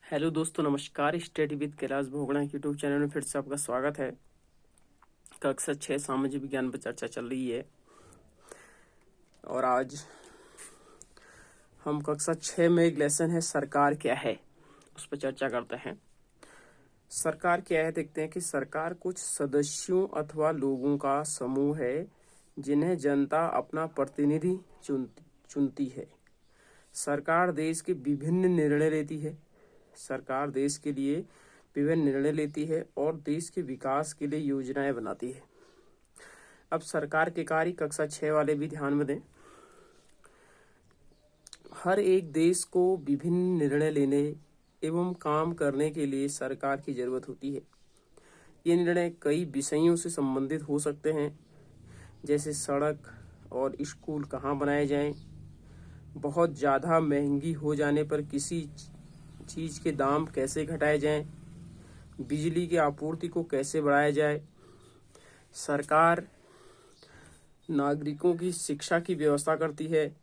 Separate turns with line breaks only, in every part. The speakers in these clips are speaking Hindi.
हेलो दोस्तों, नमस्कार। Study with Kailash Bhogra YouTube channel में फिर से आपका स्वागत है। कक्षा 6 सामाजिक विज्ञान पर चर्चा चल रही है और आज हम कक्षा 6 में एक लेसन है सरकार क्या है उस पर चर्चा करते हैं। सरकार क्या है, देखते हैं कि सरकार कुछ सदस्यों अथवा लोगों का समूह है जिन्हें जनता अपना प्रतिनिधि चुनती है। सरकार देश के विभिन्न निर्णय लेती है। सरकार देश के लिए विभिन्न निर्णय लेती है और देश के विकास के लिए योजनाएं बनाती है। अब सरकार के कार्य कक्षा 6 वाले भी ध्यान में दें। हर एक देश को विभिन्न निर्णय लेने एवं काम करने के लिए सरकार की जरूरत होती है। ये निर्णय कई विषयों से संबंधित हो सकते हैं, जैसे सड़क और स्कूल कहाँ बनाए जाएं, बहुत ज़्यादा महंगी हो जाने पर किसी चीज़ के दाम कैसे घटाए जाएं, बिजली की आपूर्ति को कैसे बढ़ाया जाए। सरकार नागरिकों की शिक्षा की व्यवस्था करती है,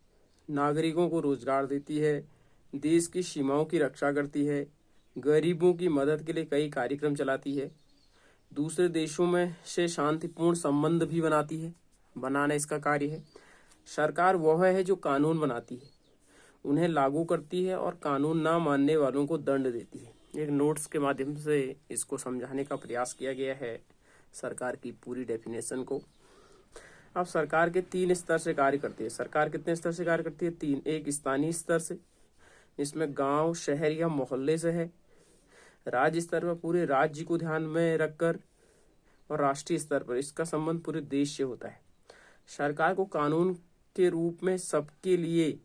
नागरिकों को रोजगार देती है, देश की सीमाओं की रक्षा करती है, गरीबों की मदद के लिए कई कार्यक्रम चलाती है, दूसरे देशों में से शांतिपूर्ण संबंध भी बनाना इसका कार्य है। सरकार वह है जो कानून बनाती है, उन्हें लागू करती है और कानून ना मानने वालों को दंड देती है। एक नोट्स के माध्यम से इसको समझाने का प्रयास किया गया है, सरकार की पूरी डेफिनेशन को। अब सरकार के 3 स्तर से कार्य करती है। सरकार कितने स्तर से कार्य करती है? 3। एक स्थानीय स्तर से, इसमें गांव, शहर या मोहल्ले से है। राज्य स्तर पर पूरे राज्य को ध्यान में रखकर, और राष्ट्रीय स्तर पर इसका संबंध पूरे देश से होता है। सरकार को कानून के रूप में सबके लिए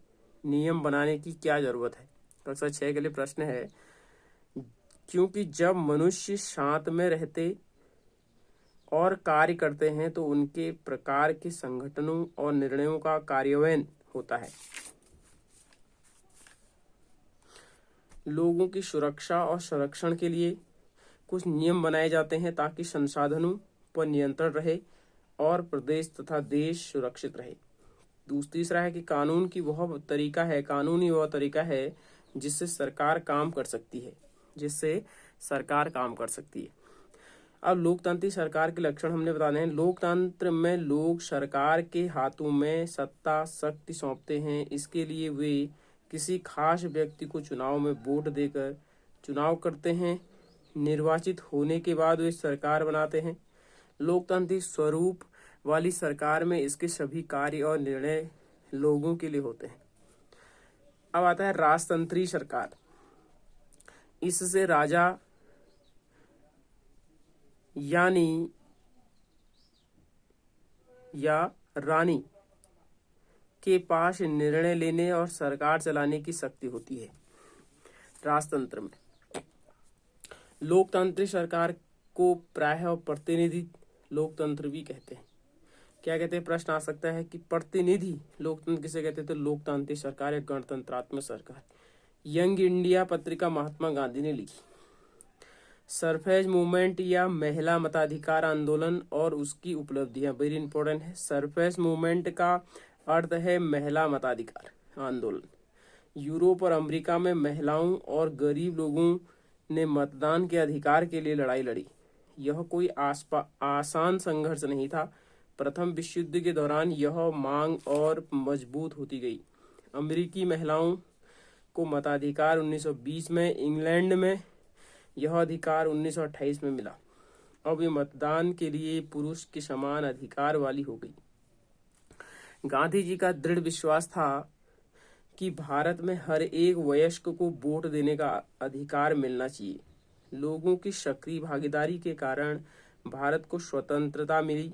नियम बनाने की क्या जरूरत है? कक्षा 6 के लिए प्रश्न है, क्योंकि जब मनुष्य शांत में रहते और कार्य करते हैं तो उनके प्रकार के संगठनों और निर्णयों का कार्यान्वयन होता है। लोगों की सुरक्षा और संरक्षण के लिए कुछ नियम बनाए जाते हैं ताकि संसाधनों पर नियंत्रण रहे और प्रदेश तथा देश सुरक्षित रहे। तीसरा है कि कानून ही वह तरीका है जिससे सरकार काम कर सकती है। अब लोकतांत्रिक सरकार के लक्षण हमने बताने हैं। लोकतंत्र में लोग सरकार के हाथों में सत्ता शक्ति सौंपते हैं। इसके लिए वे किसी खास व्यक्ति को चुनाव में वोट देकर चुनाव करते हैं। निर्वाचित होने के बाद वे सरकार बनाते हैं। लोकतांत्रिक स्वरूप वाली सरकार में इसके सभी कार्य और निर्णय लोगों के लिए होते हैं। अब आता है राजतंत्रीय सरकार। इससे राजा यानी या रानी के पास निर्णय लेने और सरकार चलाने की शक्ति होती है। राजतंत्र में लोकतांत्रिक सरकार को प्रायः प्रतिनिधि लोकतंत्र भी कहते हैं। क्या कहते हैं? प्रश्न आ सकता है कि प्रतिनिधि लोकतंत्र किसे कहते हैं? तो लोकतांत्रिक सरकार या गणतंत्रात्मक सरकार। यंग इंडिया पत्रिका महात्मा गांधी ने लिखी। सरफेज मूवमेंट या महिला मताधिकार आंदोलन और उसकी उपलब्धियां वेरी इंपॉर्टेंट है। सरफेज मूवमेंट का अर्थ है महिला मताधिकार आंदोलन। यूरोप और अमेरिका में महिलाओं और गरीब लोगों ने मतदान के अधिकार के लिए लड़ाई लड़ी। यह कोई आसान संघर्ष नहीं था। प्रथम विश्व युद्ध के दौरान यह मांग और मजबूत होती गई। अमेरिकी महिलाओं को मताधिकार 1920 में, इंग्लैंड में यह अधिकार 1928 में मिला। अब ये मतदान के लिए पुरुष के समान अधिकार वाली हो गई। गांधी जी का दृढ़ विश्वास था कि भारत में हर एक वयस्क को वोट देने का अधिकार मिलना चाहिए। लोगों की सक्रिय भागीदारी के कारण भारत को स्वतंत्रता मिली।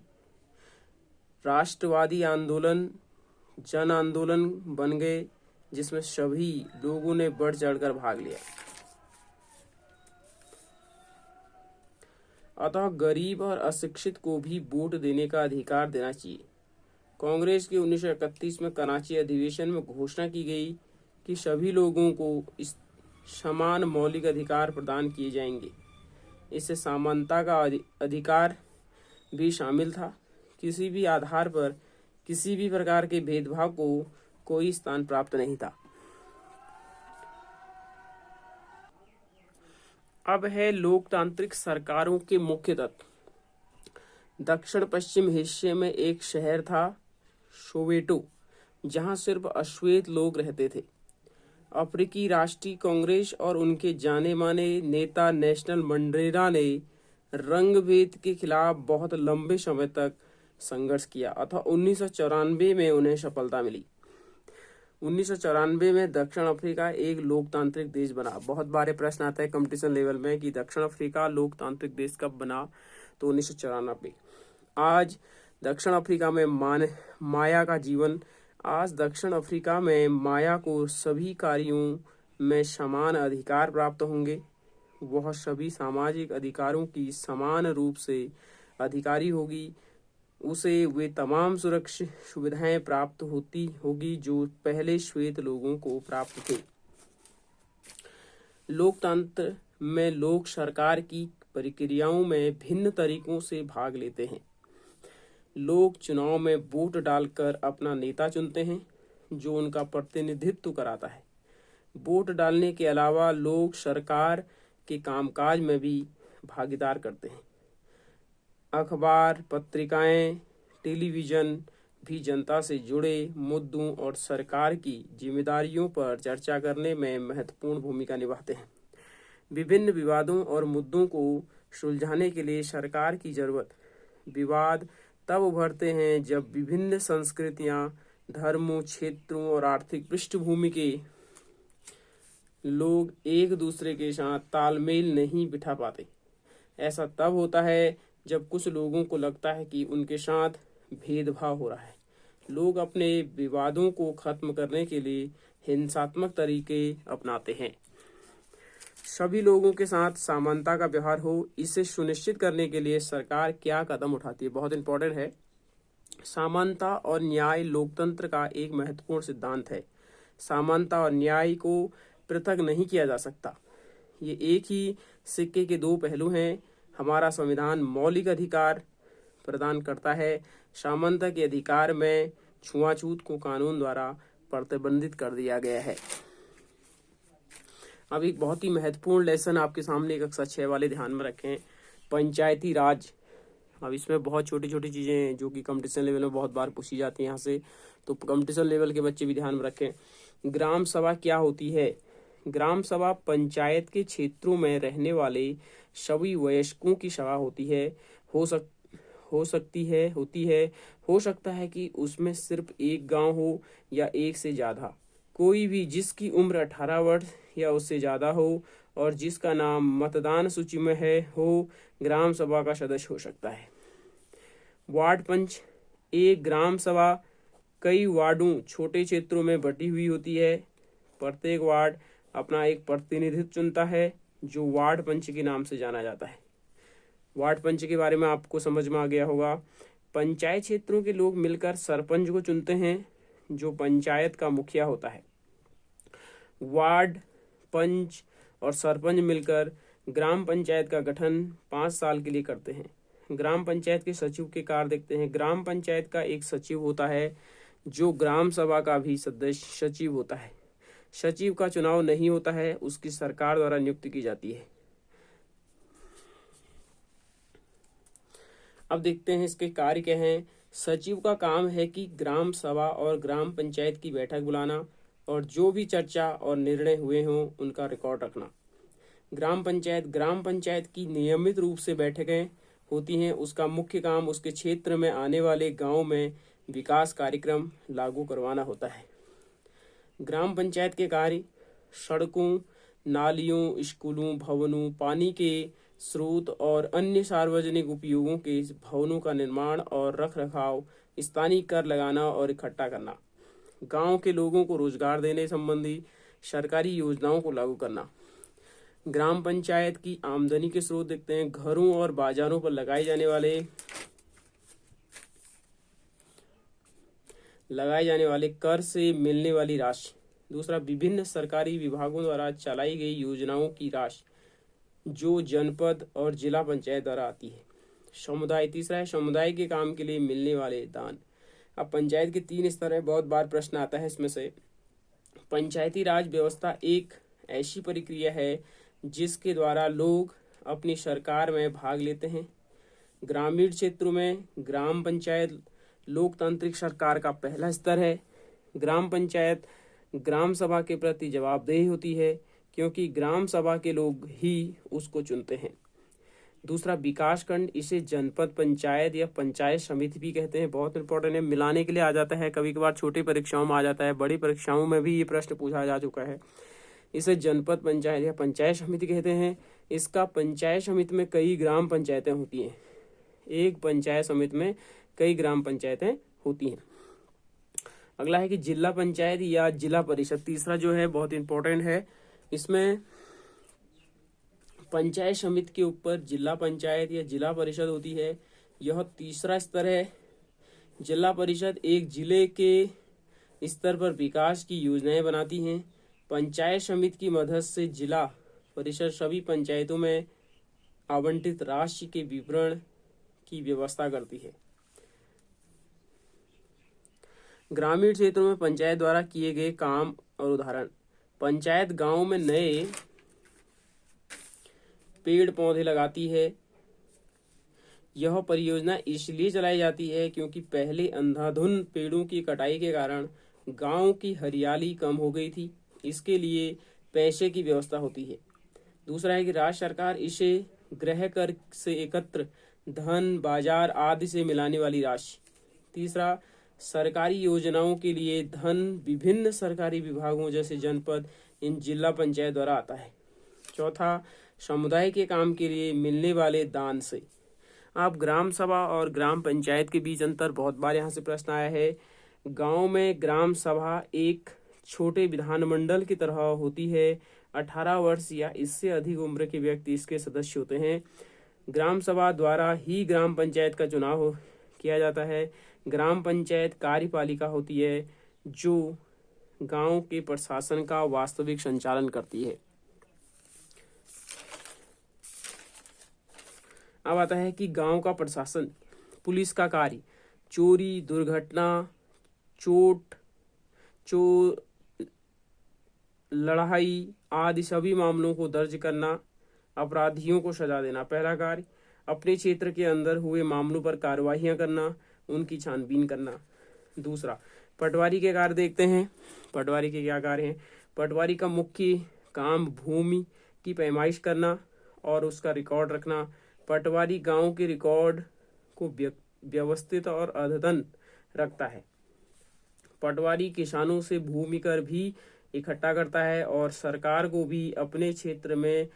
राष्ट्रवादी आंदोलन जन आंदोलन बन गए, जिसमें सभी लोगों ने बढ़ चढ़कर भाग लिया। अतः गरीब और अशिक्षित को भी वोट देने का अधिकार देना चाहिए। कांग्रेस के 1931 में कराची अधिवेशन में घोषणा की गई कि सभी लोगों को इस समान मौलिक अधिकार प्रदान किए जाएंगे। इससे समानता का अधिकार भी शामिल था। किसी भी आधार पर किसी भी प्रकार के भेदभाव को कोई स्थान प्राप्त नहीं था। अब है लोकतांत्रिक सरकारों के मुख्य तत्व। दक्षिण पश्चिम हिस्से में एक शहर था सोवेटो, जहां सिर्फ अश्वेत लोग रहते थे। अफ्रीकी राष्ट्रीय कांग्रेस और उनके जाने माने नेता नेल्सन मंडेला ने रंगभेद के खिलाफ बहुत लंबे समय तक संघर्ष किया अथवा 1994 में उन्हें सफलता मिली। 1994 में दक्षिण अफ्रीका एक लोकतांत्रिक देश बना। बहुत बार प्रश्न आता है कंपटीशन लेवल में कि दक्षिण अफ्रीका लोकतांत्रिक देश कब बना, तो 1994। आज दक्षिण अफ्रीका में माया का जीवन। आज दक्षिण अफ्रीका में माया को सभी कार्यों में समान अधिकार प्राप्त होंगे। वह सभी सामाजिक अधिकारों की समान रूप से अधिकारी होगी। उसे वे तमाम सुरक्षित सुविधाएं प्राप्त होगी जो पहले श्वेत लोगों को प्राप्त थे। लोकतंत्र में लोग सरकार की प्रक्रियाओं में भिन्न तरीकों से भाग लेते हैं। लोग चुनाव में वोट डालकर अपना नेता चुनते हैं जो उनका प्रतिनिधित्व कराता है। वोट डालने के अलावा लोग सरकार के कामकाज में भी भागीदार करते हैं। अखबार, पत्रिकाएं, टेलीविजन भी जनता से जुड़े मुद्दों और सरकार की जिम्मेदारियों पर चर्चा करने में महत्वपूर्ण भूमिका निभाते हैं। विभिन्न विवादों और मुद्दों को सुलझाने के लिए सरकार की जरूरत। विवाद तब उभरते हैं जब विभिन्न संस्कृतियां, धर्मों, क्षेत्रों और आर्थिक पृष्ठभूमि के लोग एक दूसरे के साथ तालमेल नहीं बिठा पाते। ऐसा तब होता है जब कुछ लोगों को लगता है कि उनके साथ भेदभाव हो रहा है। लोग अपने विवादों को खत्म करने के लिए हिंसात्मक तरीके अपनाते हैं। सभी लोगों के साथ समानता का व्यवहार हो, इसे सुनिश्चित करने के लिए सरकार क्या कदम उठाती है, बहुत इंपॉर्टेंट है। समानता और न्याय लोकतंत्र का एक महत्वपूर्ण सिद्धांत है। समानता और न्याय को पृथक नहीं किया जा सकता। ये एक ही सिक्के के दो पहलू हैं। हमारा संविधान मौलिक अधिकार प्रदान करता है। समानता के अधिकार में छुआछूत को कानून द्वारा प्रतिबंधित कर दिया गया है। अब एक बहुत ही महत्वपूर्ण लेसन आपके सामने, एक कक्षा 6 वाले ध्यान में रखें, पंचायती राज। अब इसमें बहुत छोटी छोटी चीजें हैं जो कि कंपटीशन लेवल में बहुत बार पूछी जाती हैं यहाँ से, तो कंपटीशन लेवल के बच्चे भी ध्यान में रखें। ग्राम सभा क्या होती है? ग्राम सभा पंचायत के क्षेत्रों में रहने वाले सभी वयस्कों की सभा होती है। हो सकता है कि उसमें सिर्फ एक गांव हो या एक से ज्यादा। कोई भी जिसकी उम्र 18 वर्ष या उससे ज्यादा हो और जिसका नाम मतदान सूची में हो ग्राम सभा का सदस्य हो सकता है। वार्ड पंच। एक ग्राम सभा कई वार्डों, छोटे क्षेत्रों में बटी हुई होती है। प्रत्येक वार्ड अपना एक प्रतिनिधित्व चुनता है जो वार्ड पंच के नाम से जाना जाता है। वार्ड पंच के बारे में आपको समझ में आ गया होगा। पंचायत क्षेत्रों के लोग मिलकर सरपंच को चुनते हैं जो पंचायत का मुखिया होता है। वार्ड पंच और सरपंच मिलकर ग्राम पंचायत का गठन 5 साल के लिए करते हैं। ग्राम पंचायत के सचिव के कार्य देखते हैं। ग्राम पंचायत का एक सचिव होता है जो ग्राम सभा का भी सदस्य सचिव होता है। सचिव का चुनाव नहीं होता है, उसकी सरकार द्वारा नियुक्ति की जाती है। अब देखते हैं इसके कार्य क्या हैं। सचिव का काम है कि ग्राम सभा और ग्राम पंचायत की बैठक बुलाना और जो भी चर्चा और निर्णय हुए हों उनका रिकॉर्ड रखना। ग्राम पंचायत की नियमित रूप से बैठकें होती हैं। उसका मुख्य काम उसके क्षेत्र में आने वाले गांव में विकास कार्यक्रम लागू करवाना होता है। ग्राम पंचायत के कार्य सड़कों, नालियों, स्कूलों, भवनों, पानी के स्रोत और अन्य सार्वजनिक उपयोगों के भवनों का निर्माण और रखरखाव, स्थानीय कर लगाना और इकट्ठा करना, गांव के लोगों को रोजगार देने संबंधी सरकारी योजनाओं को लागू करना। ग्राम पंचायत की आमदनी के स्रोत देखते हैं। घरों और बाजारों पर लगाए जाने वाले कर से मिलने वाली राशि। दूसरा, विभिन्न सरकारी विभागों द्वारा चलाई गई योजनाओं की राशि जो जनपद और जिला पंचायत द्वारा आती है। समुदाय। तीसरा है समुदाय के काम के लिए मिलने वाले दान। अब पंचायत के 3 स्तर है, बहुत बार प्रश्न आता है इसमें से। पंचायती राज व्यवस्था एक ऐसी प्रक्रिया है जिसके द्वारा लोग अपनी सरकार में भाग लेते हैं। ग्रामीण क्षेत्रों में ग्राम पंचायत लोकतांत्रिक सरकार का पहला स्तर है। ग्राम पंचायत ग्राम सभा के प्रति जवाबदेही होती है, क्योंकि ग्राम सभा के लोग ही उसको चुनते हैं। दूसरा, विकास खंड, इसे जनपद पंचायत या पंचायत समिति भी कहते हैं। बहुत इंपॉर्टेंट है, मिलाने के लिए आ जाता है, कभी कभार छोटी परीक्षाओं में आ जाता है, बड़ी परीक्षाओं में भी ये प्रश्न पूछा जा चुका है। इसे जनपद पंचायत या पंचायत समिति कहते हैं। इसका पंचायत समिति में कई ग्राम पंचायतें होती हैं। एक पंचायत समिति में कई ग्राम पंचायतें होती हैं। अगला है कि जिला पंचायत या जिला परिषद। तीसरा जो है बहुत इंपॉर्टेंट है, इसमें पंचायत समिति के ऊपर जिला पंचायत या जिला परिषद होती है। यह तीसरा स्तर है। जिला परिषद एक जिले के स्तर पर विकास की योजनाएं बनाती हैं। पंचायत समिति की मदद से जिला परिषद सभी पंचायतों में आवंटित राशि के विवरण की व्यवस्था करती है। ग्रामीण क्षेत्रों में पंचायत द्वारा किए गए काम और उदाहरण। पंचायत गांव में नए पेड़ पौधे लगाती है। यह परियोजना इसलिए चलाई जाती है क्योंकि पहले अंधाधुंध पेड़ों की कटाई के कारण गांव की हरियाली कम हो गई थी। इसके लिए पैसे की व्यवस्था होती है। दूसरा है कि राज्य सरकार इसे गृह कर से एकत्र धन, बाजार आदि से मिलाने वाली राशि। तीसरा, सरकारी योजनाओं के लिए धन विभिन्न सरकारी विभागों जैसे जनपद इन जिला पंचायत द्वारा आता है। चौथा, समुदाय के काम के लिए मिलने वाले दान से। आप ग्राम सभा और ग्राम पंचायत के बीच अंतर, बहुत बार यहाँ से प्रश्न आया है। गांव में ग्राम सभा एक छोटे विधानमंडल की तरह होती है। 18 वर्ष या इससे अधिक उम्र के व्यक्ति इसके सदस्य होते हैं। ग्राम सभा द्वारा ही ग्राम पंचायत का चुनाव किया जाता है। ग्राम पंचायत कार्यपालिका होती है जो गांव के प्रशासन का वास्तविक संचालन करती है। अब आता है कि गांव का प्रशासन, पुलिस का कार्य चोरी, दुर्घटना, लड़ाई आदि सभी मामलों को दर्ज करना, अपराधियों को सजा देना। पहला कार्य, अपने क्षेत्र के अंदर हुए मामलों पर कार्रवाइयां करना, उनकी छानबीन करना। दूसरा, पटवारी के कार्य देखते हैं। पटवारी के क्या कार्य हैं? पटवारी का मुख्य काम भूमि की पैमाइश करना और उसका रिकॉर्ड रखना। पटवारी गांव के रिकॉर्ड को व्यवस्थित और अद्यतन रखता है। पटवारी किसानों से भूमि कर भी इकट्ठा करता है और सरकार को भी अपने क्षेत्र में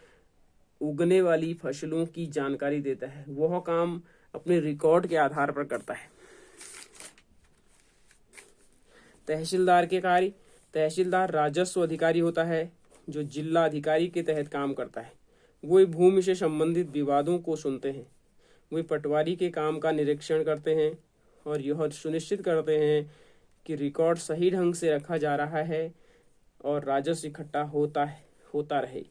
उगने वाली फसलों की जानकारी देता है। वह काम अपने रिकॉर्ड के आधार पर करता है। तहसीलदार के कार्य, तहसीलदार राजस्व अधिकारी होता है जो जिला अधिकारी के तहत काम करता है। वे भूमि से संबंधित विवादों को सुनते हैं। वे पटवारी के काम का निरीक्षण करते हैं और यह सुनिश्चित करते हैं कि रिकॉर्ड सही ढंग से रखा जा रहा है और राजस्व इकट्ठा होता रहे।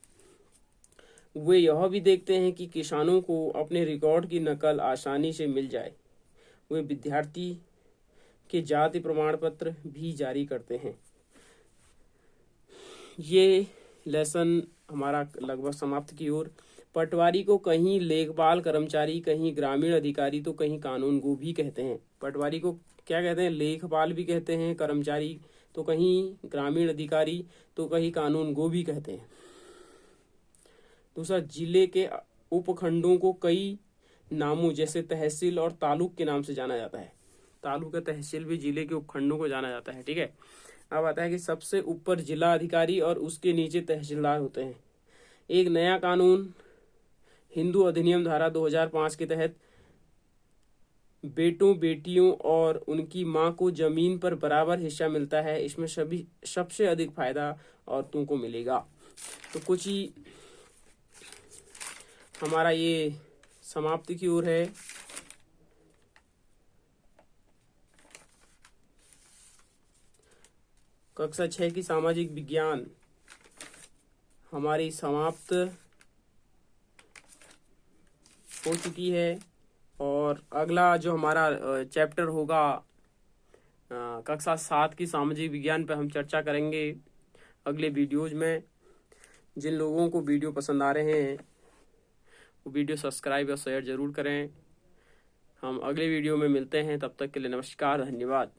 वे यह भी देखते हैं कि किसानों को अपने रिकॉर्ड की नकल आसानी से मिल जाए। वे विद्यार्थी के जाति प्रमाण पत्र भी जारी करते हैं। ये लेसन हमारा लगभग समाप्त की ओर। पटवारी को कहीं लेखपाल कर्मचारी, कहीं ग्रामीण अधिकारी तो कहीं कानूनगो भी कहते हैं। पटवारी को क्या कहते हैं? लेखपाल भी कहते हैं, कर्मचारी तो कहीं ग्रामीण अधिकारी तो कहीं कानूनगो भी कहते हैं। दूसरा, जिले के उपखंडों को कई नामों जैसे तहसील और तालुक के नाम से जाना जाता है। तालुक या तहसील भी जिले के उपखंडों को जाना जाता है। ठीक है। अब आता है कि सबसे ऊपर जिला अधिकारी और उसके नीचे तहसीलदार होते हैं। एक नया कानून हिंदू अधिनियम धारा 2005 के तहत बेटों, बेटियों और उनकी मां को जमीन पर बराबर हिस्सा मिलता है। इसमें सबसे अधिक फायदा औरतों को मिलेगा। तो कुछ ही हमारा ये समाप्ति की ओर है। कक्षा 6 की सामाजिक विज्ञान हमारी समाप्त हो चुकी है और अगला जो हमारा चैप्टर होगा कक्षा 7 की सामाजिक विज्ञान पर हम चर्चा करेंगे अगले वीडियोज में। जिन लोगों को वीडियो पसंद आ रहे हैं वो वीडियो सब्सक्राइब और शेयर जरूर करें। हम अगले वीडियो में मिलते हैं, तब तक के लिए नमस्कार, धन्यवाद।